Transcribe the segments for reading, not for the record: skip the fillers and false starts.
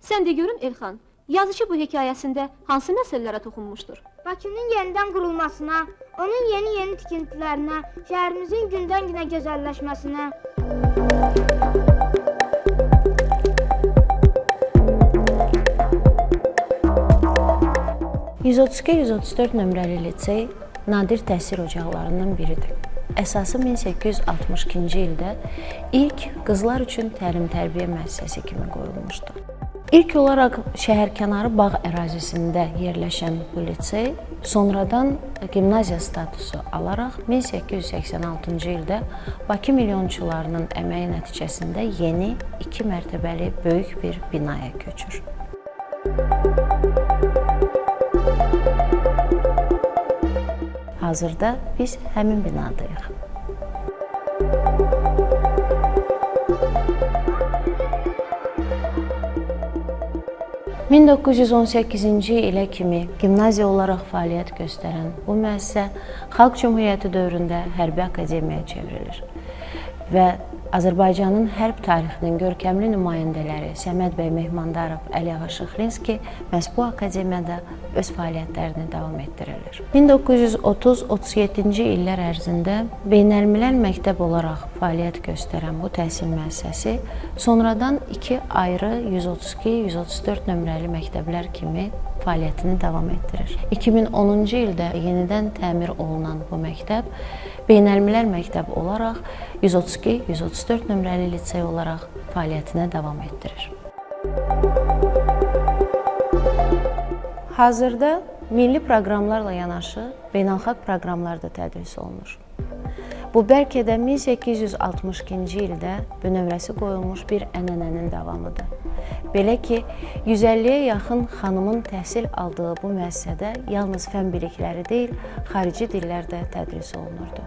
Sən de görüm Elxan, yazıcı bu hekayəsində hansı məsələlərə toxunmuşdur? Bakının yenidən qurulmasına, onun yeni tikintilərinə, şəhərimizin gündən-günə gözəlləşməsinə. (132-134) nömrəli lisey nadir təhsil ocaqlarından biridir. Əsası 1862-ci ildə ilk qızlar üçün təlim-tərbiyə müəssisəsi kimi qoyulmuşdu. İlk olaraq şəhərkənarı bağ ərazisində yerləşən bu lisey sonradan gimnaziya statusu alaraq 1886-cı ildə Bakı milyonçularının əməyi nəticəsində yeni 2 mərtəbəli böyük bir binaya köçür. Hazırda biz həmin binadayıq. (1918-ci ilə kimi gimnaziya olaraq fəaliyyət göstərən bu müəssisə Xalq Cümhuriyyəti dövründə hərbi akademiyaya çevrilir və Azərbaycanın hərb tarixinin görkəmli nümayəndələri Səməd bəy Mehmandarov, Əliağa Şıxlinski məhz bu akademiyada öz fəaliyyətlərini davam etdirirlər. 1930-37-ci illər ərzində beynəlmiləl məktəb olaraq fəaliyyət göstərən bu təhsil müəssisəsi sonradan 2 ayrı 132-134 nömrəli məktəblər kimi fəaliyyətini davam etdirir. 2010-cu ildə yenidən təmir olunan bu məktəb beynəlmiləl məktəb olaraq 132-134 nömrəli lisey olaraq fəaliyyətinə davam etdirir. Hazırda milli proqramlarla yanaşı beynəlxalq proqramlar da tədris olunur. Bu bəlkə də 1862-ci ildə bünövrəsi qoyulmuş bir ənənənin davamıdır. Belə ki, 150-yə yaxın xanımın təhsil aldığı bu müəssisədə yalnız fən bilikləri deyil, xarici dillər də tədris olunurdu.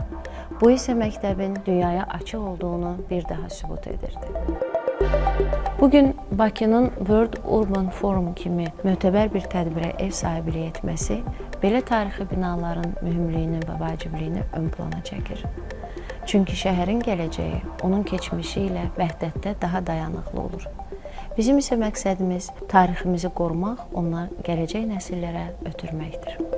Bu isə məktəbin dünyaya açıq olduğunu bir daha sübut edirdi. Bugün Bakının World Urban Forum kimi mötəbər bir tədbirə ev sahibliyi etməsi belə tarixi binaların mühümliyini və vacibliyini ön plana çəkir. Çünki şəhərin gələcəyi onun keçmişi ilə vəhdətdə daha dayanıqlı olur. Bizim isə məqsədimiz tariximizi qorumaq, onları gələcək nəsillərə ötürməkdir.